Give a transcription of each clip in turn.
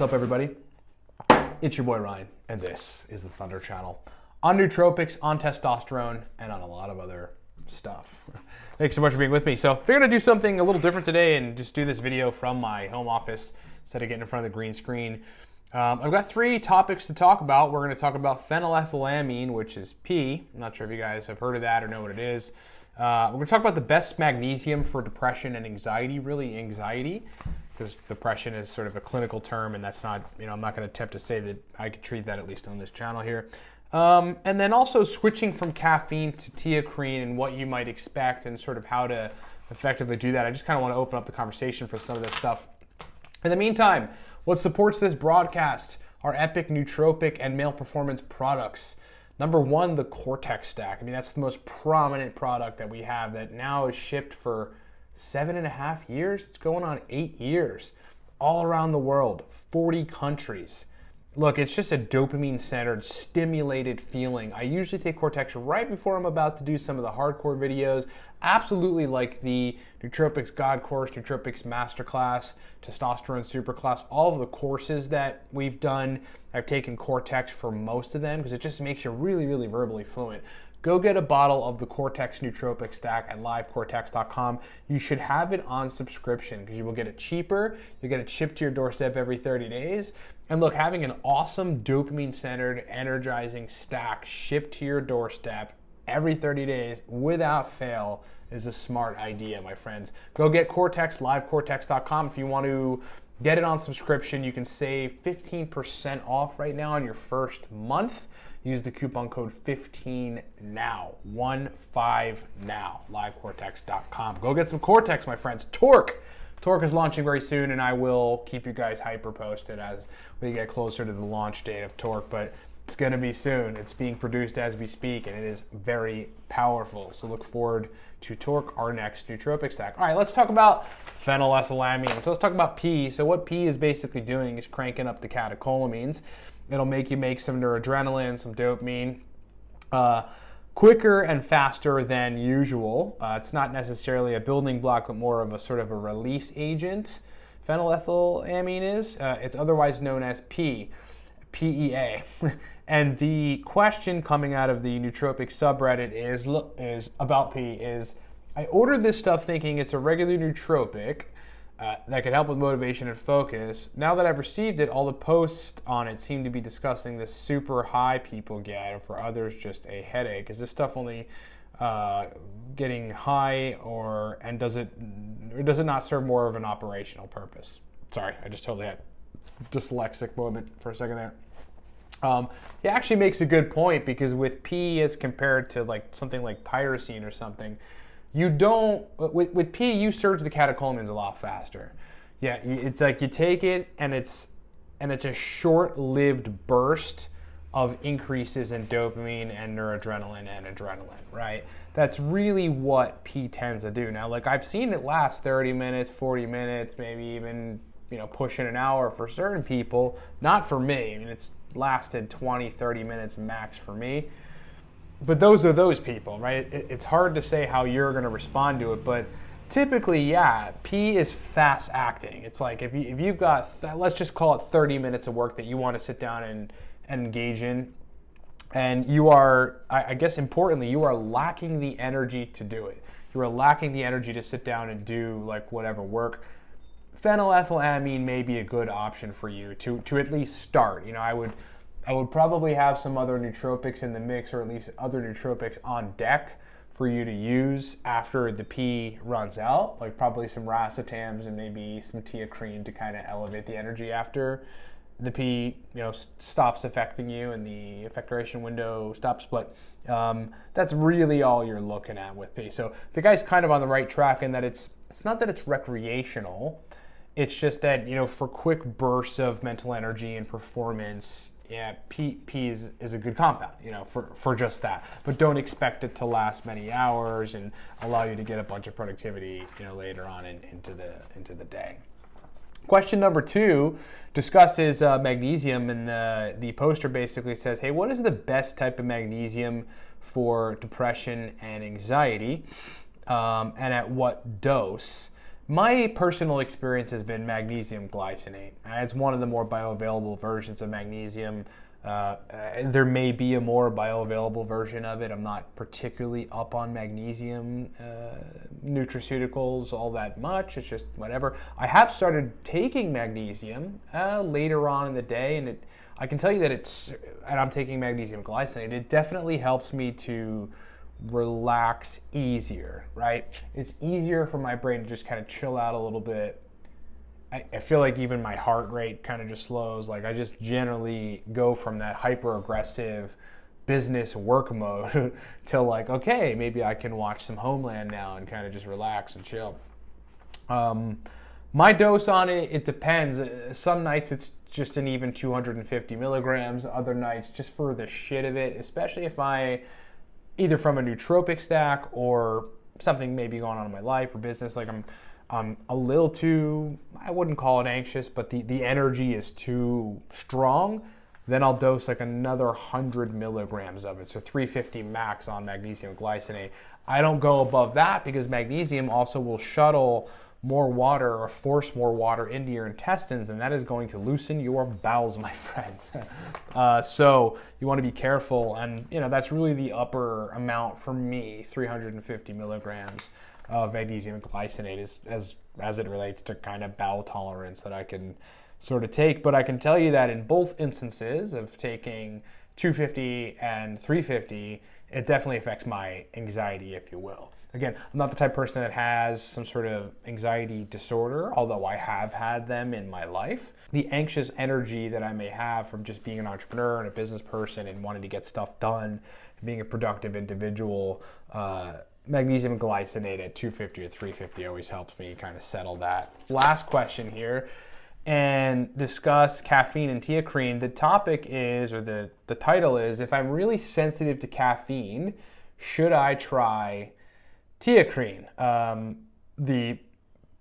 What's up, everybody? It's your boy Ryan, and this is the Thunder Channel on nootropics, on testosterone, and on a lot of other stuff. Thanks so much for being with me. So figured I'd do something a little different today and just do this video from my home office instead of getting in front of the green screen. I've got 3 topics to talk about. We're going to talk about phenylethylamine, which is P. I'm not sure if you guys have heard of that or know what it is. We're going to talk about the best magnesium for depression and anxiety, really anxiety, because depression is sort of a clinical term, and that's not, I'm not going to attempt to say that I could treat that, at least on this channel here. And then also switching from caffeine to teaocrine and what you might expect and sort of how to effectively do that. I just kind of want to open up the conversation for some of this stuff. In the meantime, what supports this broadcast are epic nootropic and male performance products. Number 1, the Cortex stack. I mean, that's the most prominent product that we have that now is shipped for 7.5 years. It's going on 8 years, all around the world, 40 countries. Look, it's just a dopamine-centered, stimulated feeling. I usually take Cortex right before I'm about to do some of the hardcore videos. Absolutely like the Nootropics God course, Nootropics Masterclass, Testosterone Superclass, all of the courses that we've done. I've taken Cortex for most of them because it just makes you really, really verbally fluent. Go get a bottle of the Cortex Nootropic stack at livecortex.com. You should have it on subscription because you will get it cheaper. You'll get it shipped to your doorstep every 30 days. And look, having an awesome dopamine-centered, energizing stack shipped to your doorstep every 30 days without fail is a smart idea, my friends. Go get Cortex, livecortex.com. If you want to get it on subscription, you can save 15% off right now on your first month. Use the coupon code 15NOW, 15NOW, livecortex.com. Go get some Cortex, my friends. Torque is launching very soon, and I will keep you guys hyper posted as we get closer to the launch date of Torque, but it's going to be soon. It's being produced as we speak, and it is very powerful. So look forward to Torque, our next nootropic stack. All right, let's talk about phenylethylamine. So let's talk about P. So what P is basically doing is cranking up the catecholamines. It'll make you make some noradrenaline, some dopamine, quicker and faster than usual. It's not necessarily a building block, but more of a sort of a release agent. Phenylethylamine is. It's otherwise known as PEA. And the question coming out of the nootropic subreddit is about P is, I ordered this stuff thinking it's a regular nootropic that could help with motivation and focus. Now that I've received it, all the posts on it seem to be discussing this super high people get, and for others just a headache. Is this stuff only getting high, or does it not serve more of an operational purpose? Sorry, I just totally had a dyslexic moment for a second there. He actually makes a good point, because with P as compared to like something like tyrosine or something, you don't, with P, you surge the catecholamines a lot faster. Yeah, it's like you take it and it's a short-lived burst of increases in dopamine and noradrenaline and adrenaline, right? That's really what P tends to do. Now, like, I've seen it last 30 minutes, 40 minutes, maybe even, pushing an hour for certain people. Not for me. I mean, it's lasted 20, 30 minutes max for me. But those are those people, right? It's hard to say how you're going to respond to it, but typically, yeah, P is fast acting. It's like if you've got, let's just call it 30 minutes of work that you want to sit down and engage in, and you are, I guess importantly, you are lacking the energy to do it. You are lacking the energy to sit down and do like whatever work. Phenylethylamine may be a good option for you to at least start. I would probably have some other nootropics in the mix, or at least other nootropics on deck for you to use after the P runs out, like probably some racetams and maybe some teaocrine to kind of elevate the energy after the P stops affecting you and the effectoration window stops. But that's really all you're looking at with P. So the guy's kind of on the right track in that it's not that it's recreational. It's just that, for quick bursts of mental energy and performance, yeah, P is a good compound, for just that. But don't expect it to last many hours and allow you to get a bunch of productivity, later on into the day. Question number 2 discusses magnesium, and the poster basically says, hey, what is the best type of magnesium for depression and anxiety, and at what dose? My personal experience has been magnesium glycinate. It's one of the more bioavailable versions of magnesium. There may be a more bioavailable version of it. I'm not particularly up on magnesium nutraceuticals all that much. It's just whatever. I have started taking magnesium later on in the day, and I can tell you that and I'm taking magnesium glycinate. It definitely helps me to relax easier, right? It's easier for my brain to just kind of chill out a little bit. I feel like even my heart rate kind of just slows. Like I just generally go from that hyper aggressive business work mode to like, okay, maybe I can watch some Homeland now and kind of just relax and chill. My dose on it depends. Some nights it's just an even 250 milligrams. Other nights just for the shit of it, especially if either from a nootropic stack or something maybe going on in my life or business, like I'm a little too, I wouldn't call it anxious, but the energy is too strong, then I'll dose like another 100 milligrams of it. So 350 max on magnesium glycinate. I don't go above that because magnesium also will shuttle more water or force more water into your intestines, and that is going to loosen your bowels, my friends. So you want to be careful, and that's really the upper amount for me, 350 milligrams of magnesium glycinate as it relates to kind of bowel tolerance that I can sort of take. But I can tell you that in both instances of taking 250 and 350, it definitely affects my anxiety, if you will. Again, I'm not the type of person that has some sort of anxiety disorder, although I have had them in my life. The anxious energy that I may have from just being an entrepreneur and a business person and wanting to get stuff done, being a productive individual, magnesium glycinate at 250 or 350 always helps me kind of settle that. Last question here, and discuss caffeine and teacrine. The topic is, or the title is, if I'm really sensitive to caffeine, should I try teacrine? The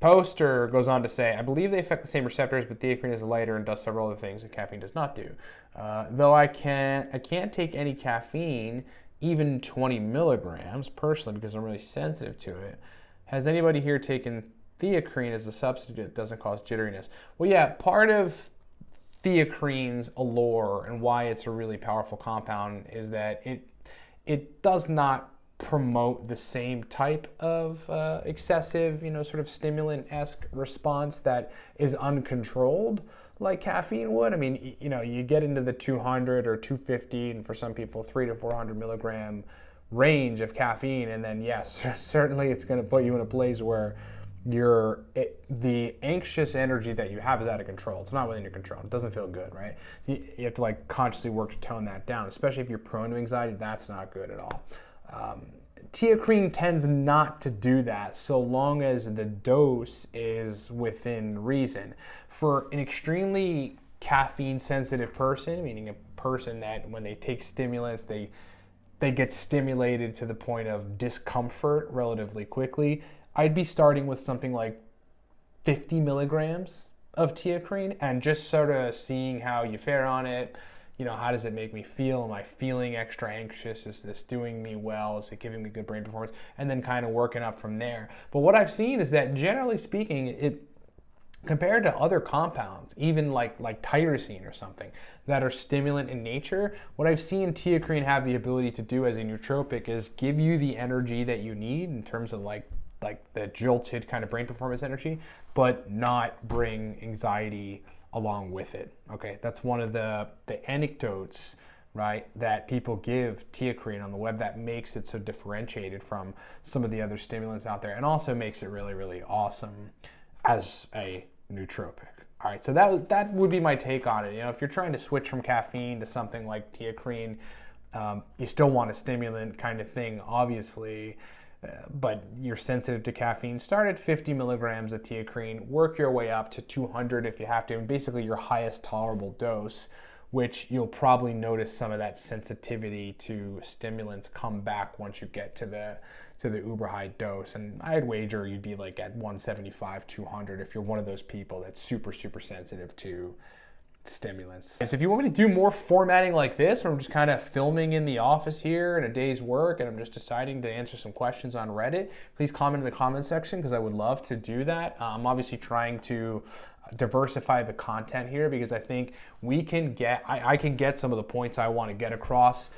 poster goes on to say, I believe they affect the same receptors, but teacrine is lighter and does several other things that caffeine does not do. Though I can't take any caffeine, even 20 milligrams personally, because I'm really sensitive to it. Has anybody here taken teacrine as a substitute that doesn't cause jitteriness? Well, yeah, part of teacrine's allure and why it's a really powerful compound is that it does not promote the same type of excessive, sort of stimulant-esque response that is uncontrolled like caffeine would. I mean, you get into the 200 or 250, and for some people 300 to 400 milligram range of caffeine, and then yes, certainly it's going to put you in a place where the anxious energy that you have is out of control. It's not within your control. It doesn't feel good, right? You have to like consciously work to tone that down, especially if you're prone to anxiety. That's not good at all. Teacrine tends not to do that so long as the dose is within reason. For an extremely caffeine sensitive person, meaning a person that when they take stimulants, they get stimulated to the point of discomfort relatively quickly, I'd be starting with something like 50 milligrams of teacrine and just sort of seeing how you fare on it. How does it make me feel? Am I feeling extra anxious? Is this doing me well? Is it giving me good brain performance? And then kind of working up from there. But what I've seen is that generally speaking, it compared to other compounds, even like tyrosine or something, that are stimulant in nature, what I've seen teacrine have the ability to do as a nootropic is give you the energy that you need in terms of like the jolted kind of brain performance energy, but not bring anxiety along with it. Okay, that's one of the anecdotes, right, that people give teacrine on the web that makes it so differentiated from some of the other stimulants out there, and also makes it really, really awesome as a nootropic. All right, so that would be my take on it. If you're trying to switch from caffeine to something like teacrine, you still want a stimulant kind of thing, obviously, but you're sensitive to caffeine, start at 50 milligrams of teacrine, work your way up to 200 if you have to, and basically your highest tolerable dose, which you'll probably notice some of that sensitivity to stimulants come back once you get to the uber high dose. And I'd wager you'd be like at 175, 200 if you're one of those people that's super, super sensitive to stimulants. So if you want me to do more formatting like this, or I'm just kind of filming in the office here in a day's work and I'm just deciding to answer some questions on Reddit, please comment in the comment section because I would love to do that. I'm obviously trying to diversify the content here because I think we can get, I can get some of the points I want to get across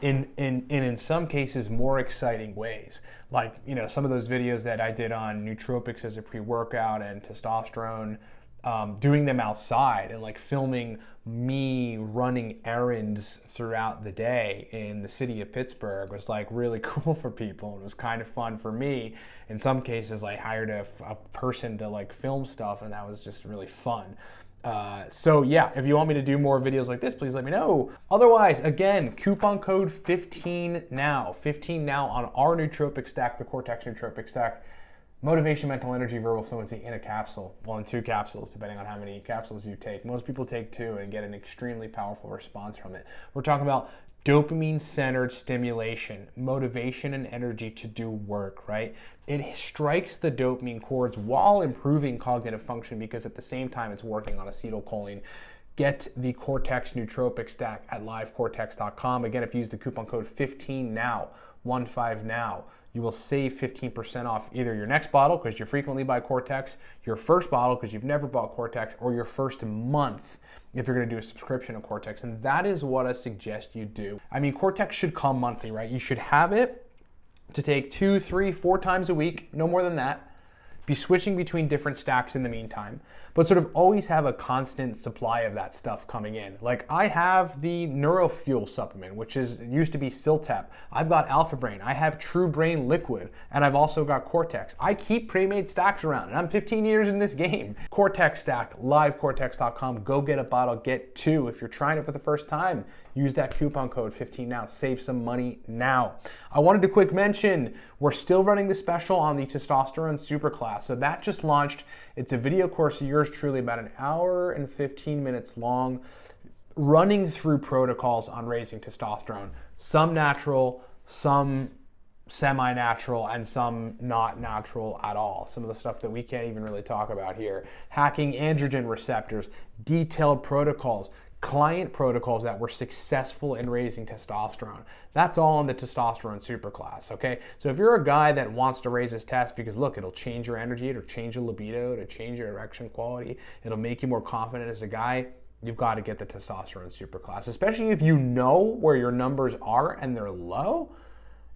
in some cases more exciting ways. Like, you know, some of those videos that I did on nootropics as a pre-workout and testosterone, doing them outside and like filming me running errands throughout the day in the city of Pittsburgh was like really cool for people. It was kind of fun for me. In some cases, I hired a person to like film stuff, and that was just really fun. So yeah, if you want me to do more videos like this, please let me know. Otherwise, again, coupon code 15 now on our nootropic stack, the Cortex nootropic stack. Motivation, mental energy, verbal fluency in a capsule. Well, in 2 capsules, depending on how many capsules you take. Most people take 2 and get an extremely powerful response from it. We're talking about dopamine-centered stimulation, motivation and energy to do work, right? It strikes the dopamine chords while improving cognitive function because at the same time it's working on acetylcholine. Get the Cortex nootropic stack at livecortex.com. Again, if you use the coupon code 15 now, 15 now, you will save 15% off either your next bottle because you frequently buy Cortex, your first bottle because you've never bought Cortex, or your first month if you're going to do a subscription of Cortex. And that is what I suggest you do. I mean, Cortex should come monthly, right? You should have it to take 2, 3, 4 times a week, no more than that. Be switching between different stacks in the meantime, but sort of always have a constant supply of that stuff coming in. Like I have the NeuroFuel supplement, which used to be Siltep. I've got Alpha Brain. I have True Brain Liquid, and I've also got Cortex. I keep pre-made stacks around, and I'm 15 years in this game. Cortex stack, livecortex.com. Go get a bottle, get 2. If you're trying it for the first time, use that coupon code 15 now. Save some money now. I wanted to quick mention, we're still running the special on the Testosterone Superclass. So that just launched. It's a video course of yours truly, about an hour and 15 minutes long, running through protocols on raising testosterone. Some natural, some semi-natural, and some not natural at all. Some of the stuff that we can't even really talk about here. Hacking androgen receptors, detailed protocols, client protocols that were successful in raising testosterone. That's all in the Testosterone Superclass, okay? So if you're a guy that wants to raise his test because look, it'll change your energy, it'll change your libido, it'll change your erection quality, it'll make you more confident as a guy, you've got to get the Testosterone Superclass, especially if you know where your numbers are and they're low.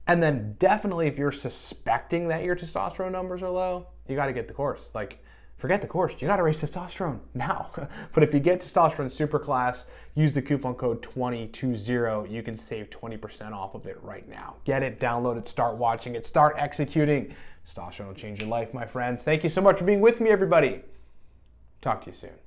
And then definitely if you're suspecting that your testosterone numbers are low, you got to get the course. Like, forget the course, you got to raise testosterone now. But if you get Testosterone Superclass, use the coupon code 2020, you can save 20% off of it right now. Get it, download it, start watching it, start executing. Testosterone will change your life, my friends. Thank you so much for being with me, everybody. Talk to you soon.